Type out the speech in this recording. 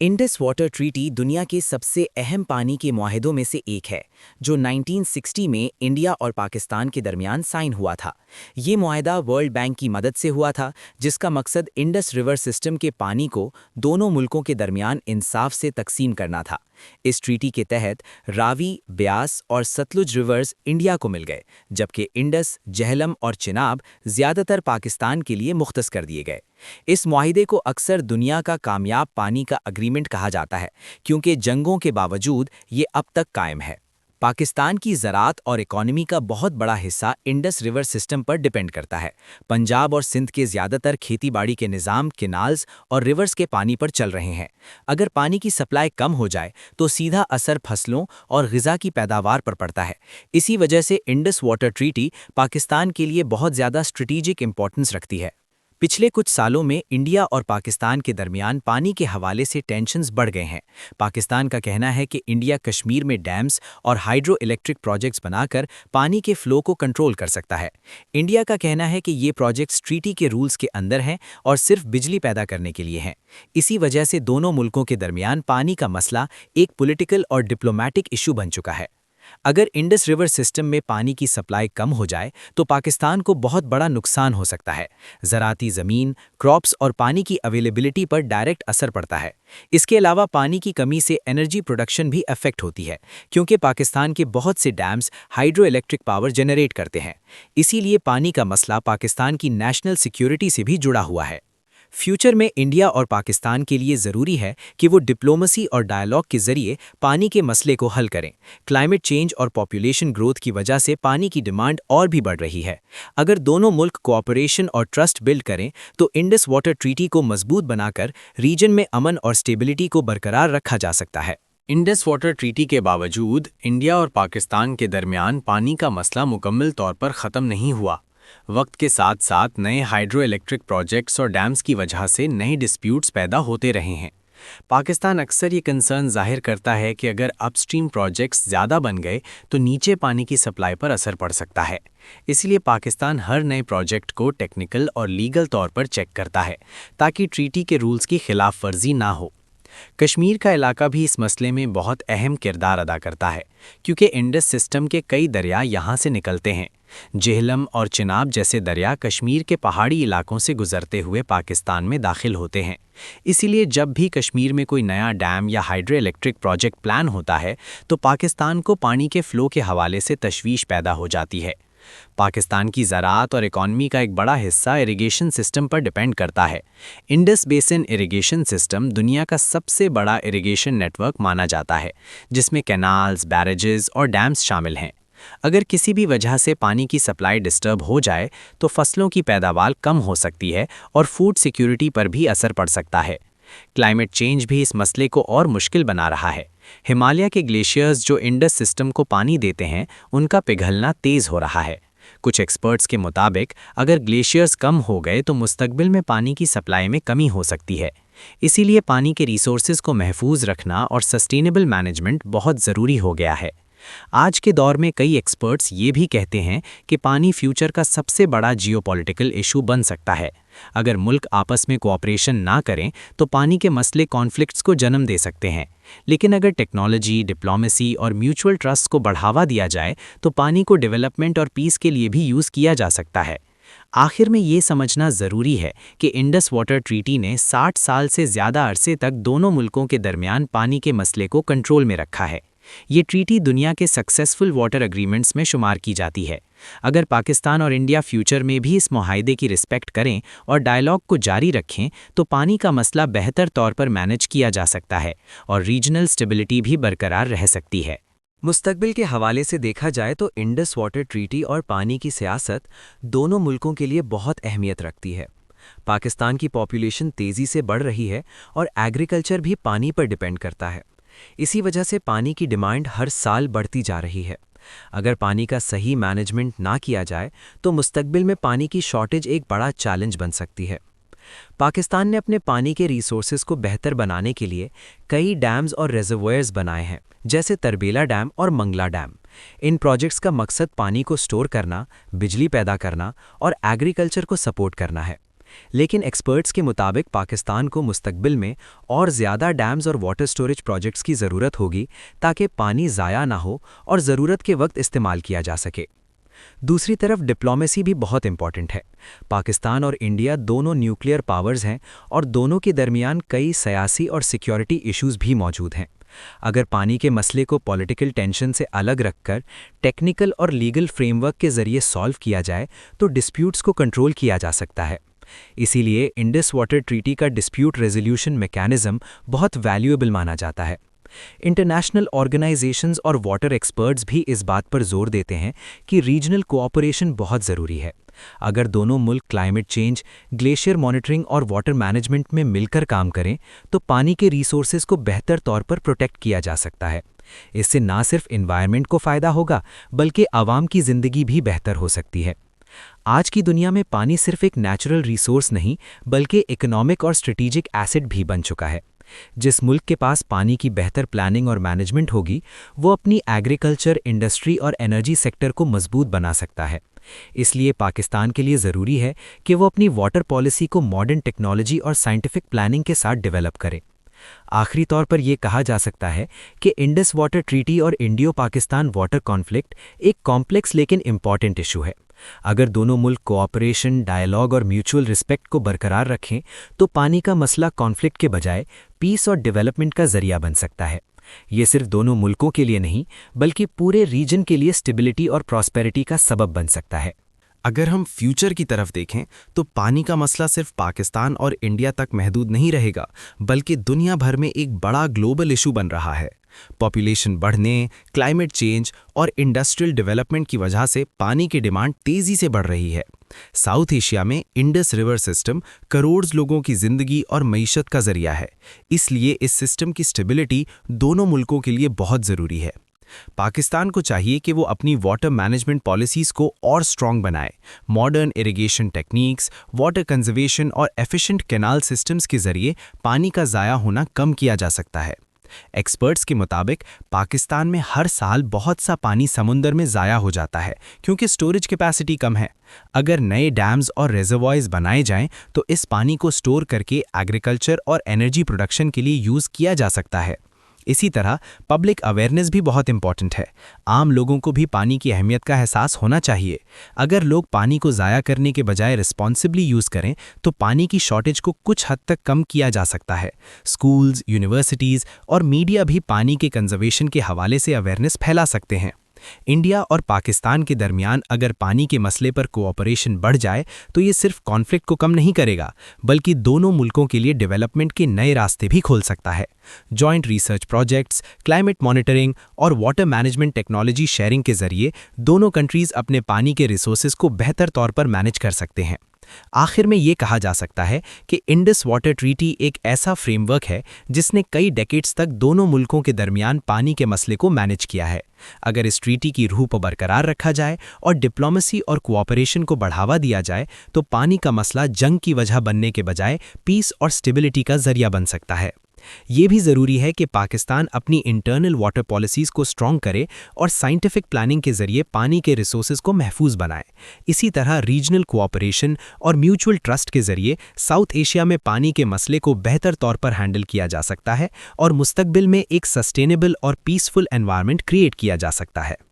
Indus water treaty दुनिया के सबसे अहम पानी के मुआहदों में से एक है, जो 1960 में इंडिया और पाकिस्तान के दरमियान साइन हुआ था। ये मुआहदा वर्ल्ड बैंक की मदद से हुआ था, जिसका मकसद इंडस रिवर सिस्टम के पानी को दोनों मुल्कों के दरमियान इंसाफ से तकसीम करना था। इस ट्रीटी के तहत रावी, ब्यास और सतलुज रिवर्स इंडिया को मिल गए, जबकि इंडस, झेलम और चिनाब ज़्यादातर पाकिस्तान के लिए मुख्तस कर दिए गए। इस मुआहिदे को अक्सर दुनिया का कामयाब पानी का एग्रीमेंट कहा जाता है, क्योंकि जंगों के बावजूद ये अब तक कायम है। पाकिस्तान की ज़राअत और इकॉनमी का बहुत बड़ा हिस्सा इंडस रिवर सिस्टम पर डिपेंड करता है। पंजाब और सिंध के ज़्यादातर खेती बाड़ी के निज़ाम किनाल्स और रिवर्स के पानी पर चल रहे हैं। अगर पानी की सप्लाई कम हो जाए तो सीधा असर फसलों और ग़िज़ा की पैदावार पर पड़ता है। इसी वजह से इंडस वाटर ट्रीटी पाकिस्तान के लिए बहुत ज़्यादा स्ट्रेटेजिक इंपॉर्टेंस रखती है। पिछले कुछ सालों में इंडिया और पाकिस्तान के दरमियान पानी के हवाले से टेंशन्स बढ़ गए हैं। पाकिस्तान का कहना है कि इंडिया कश्मीर में डैम्स और हाइड्रो इलेक्ट्रिक प्रोजेक्ट्स बनाकर पानी के फ्लो को कंट्रोल कर सकता है। इंडिया का कहना है कि ये प्रोजेक्ट्स ट्रीटी के रूल्स के अंदर हैं और सिर्फ बिजली पैदा करने के लिए हैं। इसी वजह से दोनों मुल्कों के दरमियान पानी का मसला एक पॉलिटिकल और डिप्लोमेटिक इशू बन चुका है। अगर इंडस रिवर सिस्टम में पानी की सप्लाई कम हो जाए तो पाकिस्तान को बहुत बड़ा नुकसान हो सकता है। ज़राती ज़मीन, क्रॉप्स और पानी की अवेलेबिलिटी पर डायरेक्ट असर पड़ता है। इसके अलावा पानी की कमी से एनर्जी प्रोडक्शन भी अफेक्ट होती है, क्योंकि पाकिस्तान के बहुत से dams hydro electric power generate करते हैं। इसीलिए पानी का मसला पाकिस्तान की नेशनल सिक्योरिटी से भी जुड़ा हुआ है। फ्यूचर में इंडिया और पाकिस्तान के लिए ज़रूरी है कि वो डिप्लोमेसी और डायलॉग के ज़रिए पानी के मसले को हल करें। क्लाइमेट चेंज और पॉपुलेशन ग्रोथ की वजह से पानी की डिमांड और भी बढ़ रही है। अगर दोनों मुल्क कोऑपरेशन और ट्रस्ट बिल्ड करें तो इंडस वाटर ट्रीटी को मजबूत बनाकर रीजन में अमन और स्टेबिलिटी को बरकरार रखा जा सकता है। इंडस वाटर ट्रीटी के बावजूद इंडिया और पाकिस्तान के दरमियान पानी का मसला मुकम्मल तौर पर ख़त्म नहीं हुआ। वक्त के साथ साथ नए हाइड्रो इलेक्ट्रिक प्रोजेक्ट्स और डैम्स की वजह से नए डिस्प्यूट्स पैदा होते रहे हैं। पाकिस्तान अक्सर ये कंसर्न जाहिर करता है कि अगर अपस्ट्रीम प्रोजेक्ट्स ज़्यादा बन गए तो नीचे पानी की सप्लाई पर असर पड़ सकता है। इसलिए पाकिस्तान हर नए प्रोजेक्ट को टेक्निकल और लीगल तौर पर चेक करता है, ताकि ट्रीटी के रूल्स की खिलाफ वर्जी ना हो। कश्मीर का इलाका भी इस मसले में बहुत अहम किरदार अदा करता है, क्योंकि इंडस सिस्टम के कई दरिया यहाँ से निकलते हैं। झेलम और चिनाब जैसे दरिया कश्मीर के पहाड़ी इलाकों से गुजरते हुए पाकिस्तान में दाखिल होते हैं। इसीलिए जब भी कश्मीर में कोई नया डैम या हाइड्रो इलेक्ट्रिक प्रोजेक्ट प्लान होता है तो पाकिस्तान को पानी के फ्लो के हवाले से तशवीश पैदा हो जाती है। पाकिस्तान की ज़राअत और इकॉनमी का एक बड़ा हिस्सा इरिगेशन सिस्टम पर डिपेंड करता है। इंडस बेसिन इरिगेशन सिस्टम दुनिया का सबसे बड़ा इरिगेशन नेटवर्क माना जाता है, जिसमें कैनाल्स, बैरेजेस और डैम्स शामिल हैं। अगर किसी भी वजह से पानी की सप्लाई डिस्टर्ब हो जाए तो फसलों की पैदावार कम हो सकती है और फूड सिक्योरिटी पर भी असर पड़ सकता है। क्लाइमेट चेंज भी इस मसले को और मुश्किल बना रहा है। हिमालय के ग्लेशियर्स जो इंडस सिस्टम को पानी देते हैं, उनका पिघलना तेज़ हो रहा है। कुछ एक्सपर्ट्स के मुताबिक अगर ग्लेशियर्स कम हो गए तो मुस्तकबिल में पानी की सप्लाई में कमी हो सकती है। इसीलिए पानी के रिसोर्सेज को महफूज रखना और सस्टेनेबल मैनेजमेंट बहुत ज़रूरी हो गया है। आज के दौर में कई एक्सपर्ट्स ये भी कहते हैं कि पानी फ्यूचर का सबसे बड़ा जियोपॉलिटिकल इशू बन सकता है। अगर मुल्क आपस में कोऑपरेशन ना करें तो पानी के मसले कॉन्फ्लिक्ट्स को जन्म दे सकते हैं। लेकिन अगर टेक्नोलॉजी, डिप्लोमेसी और म्यूचुअल ट्रस्ट को बढ़ावा दिया जाए तो पानी को डेवलपमेंट और पीस के लिए भी यूज़ किया जा सकता है। आखिर में ये समझना ज़रूरी है कि इंडस वाटर ट्रीटी ने 60 साल से ज़्यादा अरसे तक दोनों मुल्कों के दरमियान पानी के मसले को कंट्रोल में रखा है। ये ट्रीटी दुनिया के सक्सेसफुल वाटर एग्रीमेंट्स में शुमार की जाती है। अगर पाकिस्तान और इंडिया फ्यूचर में भी इस मुआहदे की रिस्पेक्ट करें और डायलॉग को जारी रखें तो पानी का मसला बेहतर तौर पर मैनेज किया जा सकता है और रीजनल स्टेबिलिटी भी बरकरार रह सकती है। मुस्तकबिल के हवाले से देखा जाए तो इंडस वाटर ट्रीटी और पानी की सियासत दोनों मुल्कों के लिए बहुत अहमियत रखती है। पाकिस्तान की पॉपुलेशन तेज़ी से बढ़ रही है और एग्रीकल्चर भी पानी पर डिपेंड करता है। इसी वजह से पानी की डिमांड हर साल बढ़ती जा रही है। अगर पानी का सही मैनेजमेंट ना किया जाए तो मुस्तकबिल में पानी की शॉर्टेज एक बड़ा चैलेंज बन सकती है। पाकिस्तान ने अपने पानी के रिसोर्सेज को बेहतर बनाने के लिए कई डैम्स और रिजर्वोयर्स बनाए हैं, जैसे तरबेला डैम और मंगला डैम। इन प्रोजेक्ट्स का मकसद पानी को स्टोर करना, बिजली पैदा करना और एग्रीकल्चर को सपोर्ट करना है। لیکن ایکسپرٹس کے مطابق پاکستان کو مستقبل میں اور زیادہ ڈیمز اور واٹر سٹوریج پروجیکٹس کی ضرورت ہوگی تاکہ پانی ضائع نہ ہو اور ضرورت کے وقت استعمال کیا جا سکے۔ دوسری طرف ڈپلومیسی بھی بہت امپورٹنٹ ہے۔ پاکستان اور انڈیا دونوں نیوکلیئر پاورز ہیں اور دونوں کے درمیان کئی سیاسی اور سیکیورٹی ایشوز بھی موجود ہیں۔ اگر پانی کے مسئلے کو پولیٹیکل ٹینشن سے الگ رکھ کر ٹیکنیکل اور لیگل فریم ورک کے ذریعے سالو کیا جائے تو ڈسپیوٹس کو کنٹرول کیا جا سکتا ہے۔ اسی لیے انڈس واٹر ٹریٹی کا ڈسپیوٹ ریزولوشن میکانزم بہت ویلیویبل مانا جاتا ہے۔ انٹرنیشنل آرگنائزیشنز اور واٹر ایکسپرٹس بھی اس بات پر زور دیتے ہیں کہ ریجنل کوآپریشن بہت ضروری ہے۔ اگر دونوں ملک کلائمیٹ چینج، گلیشیئر مانیٹرنگ اور واٹر مینجمنٹ میں مل کر کام کریں تو پانی کے ریسورسز کو بہتر طور پر پروٹیکٹ کیا جا سکتا ہے۔ اس سے نہ صرف انوائرمنٹ کو فائدہ ہوگا بلکہ عوام کی زندگی بھی بہتر ہو سکتی ہے۔ آج کی دنیا میں پانی صرف ایک نیچرل ریسورس نہیں بلکہ اکنامک اور اسٹریٹجک ایسٹ بھی بن چکا ہے۔ جس ملک کے پاس پانی کی بہتر پلاننگ اور مینجمنٹ ہوگی وہ اپنی ایگریکلچر، انڈسٹری اور انرجی سیکٹر کو مضبوط بنا سکتا ہے۔ اس لیے پاکستان کے لیے ضروری ہے کہ وہ اپنی واٹر پالیسی کو ماڈرن ٹیکنالوجی اور سائنٹیفک پلاننگ کے ساتھ ڈیولپ کرے۔ آخری طور پر یہ کہا جا سکتا ہے کہ انڈس واٹر ٹریٹی اور انڈو پاکستان واٹر کانفلکٹ ایک کمپلیکس لیکن امپورٹنٹ ایشو ہے۔ اگر دونوں ملک کوآپریشن، ڈائیلاگ اور میوچول رسپیکٹ کو برقرار رکھیں تو پانی کا مسئلہ کانفلکٹ کے بجائے پیس اور ڈیولپمنٹ کا ذریعہ بن سکتا ہے۔ یہ صرف دونوں ملکوں کے لیے نہیں بلکہ پورے ریجن کے لیے اسٹیبلٹی اور پراسپیرٹی کا سبب بن سکتا ہے۔ اگر ہم فیوچر کی طرف دیکھیں تو پانی کا مسئلہ صرف پاکستان اور انڈیا تک محدود نہیں رہے گا بلکہ دنیا بھر میں ایک بڑا گلوبل ایشو بن رہا ہے۔ پاپولیشن بڑھنے، کلائمیٹ چینج اور انڈسٹریل ڈیولپمنٹ کی وجہ سے پانی کی ڈیمانڈ تیزی سے بڑھ رہی ہے۔ ساؤتھ ایشیا میں انڈس ریور سسٹم کروڑز لوگوں کی زندگی اور معیشت کا ذریعہ ہے، اس لیے اس سسٹم کی اسٹیبلٹی دونوں ملکوں کے لیے بہت ضروری ہے۔ پاکستان کو چاہیے کہ وہ اپنی واٹر مینجمنٹ پالیسیز کو اور سٹرونگ بنائے۔ Modern irrigation techniques, water conservation اور ایفیشنٹ کینال سسٹمز کے ذریعے پانی کا ضائع ہونا کم کیا جا سکتا ہے۔ ایکسپرٹس کے مطابق پاکستان میں ہر سال بہت سا پانی سمندر میں ضائع ہو جاتا ہے کیونکہ سٹوریج کیپیسٹی کم ہے۔ اگر نئے ڈیمز اور ریزروائرز بنائے جائیں تو اس پانی کو سٹور کر کے ایگریکلچر اور انرجی پروڈکشن کے لیے یوز کیا جا سکتا ہے۔ اسی طرح پبلک اویئرنیس بھی بہت امپورٹنٹ ہے۔ عام لوگوں کو بھی پانی کی اہمیت کا احساس ہونا چاہیے۔ اگر لوگ پانی کو ضائع کرنے کے بجائے رسپانسبلی یوز کریں تو پانی کی شارٹیج کو کچھ حد تک کم کیا جا سکتا ہے۔ اسکولز، یونیورسٹیز اور میڈیا بھی پانی کے کنزرویشن کے حوالے سے اویئرنیس پھیلا سکتے ہیں۔ انڈیا اور پاکستان کے درمیان اگر پانی کے مسئلے پر کوآپریشن بڑھ جائے تو یہ صرف کانفلکٹ کو کم نہیں کرے گا بلکہ دونوں ملکوں کے لیے ڈیولپمنٹ کے نئے راستے بھی کھول سکتا ہے۔ Joint research projects, climate monitoring اور واٹر مینجمنٹ ٹیکنالوجی شیئرنگ کے ذریعے دونوں کنٹریز اپنے پانی کے ریسورسز کو بہتر طور پر مینج کر سکتے ہیں۔ آخر میں یہ کہا جا سکتا ہے کہ انڈس واٹر ٹریٹی ایک ایسا فریم ورک ہے جس نے کئی ڈیکیڈز تک دونوں ملکوں کے درمیان پانی کے مسئلے کو مینج کیا ہے۔ اگر اس ٹریٹی کی روح کو برقرار رکھا جائے اور ڈپلومیسی اور کوآپریشن کو بڑھاوا دیا جائے تو پانی کا مسئلہ جنگ کی وجہ بننے کے بجائے پیس اور اسٹیبلٹی کا ذریعہ بن سکتا ہے۔ یہ بھی ضروری ہے کہ پاکستان اپنی انٹرنل واٹر پالیسیز کو سٹرونگ کرے اور سائنٹیفک پلاننگ کے ذریعے پانی کے ریسورسز کو محفوظ بنائے۔ اسی طرح ریجنل کوآپریشن اور میوچول ٹرسٹ کے ذریعے ساؤتھ ایشیا میں پانی کے مسئلے کو بہتر طور پر ہینڈل کیا جا سکتا ہے اور مستقبل میں ایک سسٹینیبل اور پیسفل انوائرمنٹ کریٹ کیا جا سکتا ہے۔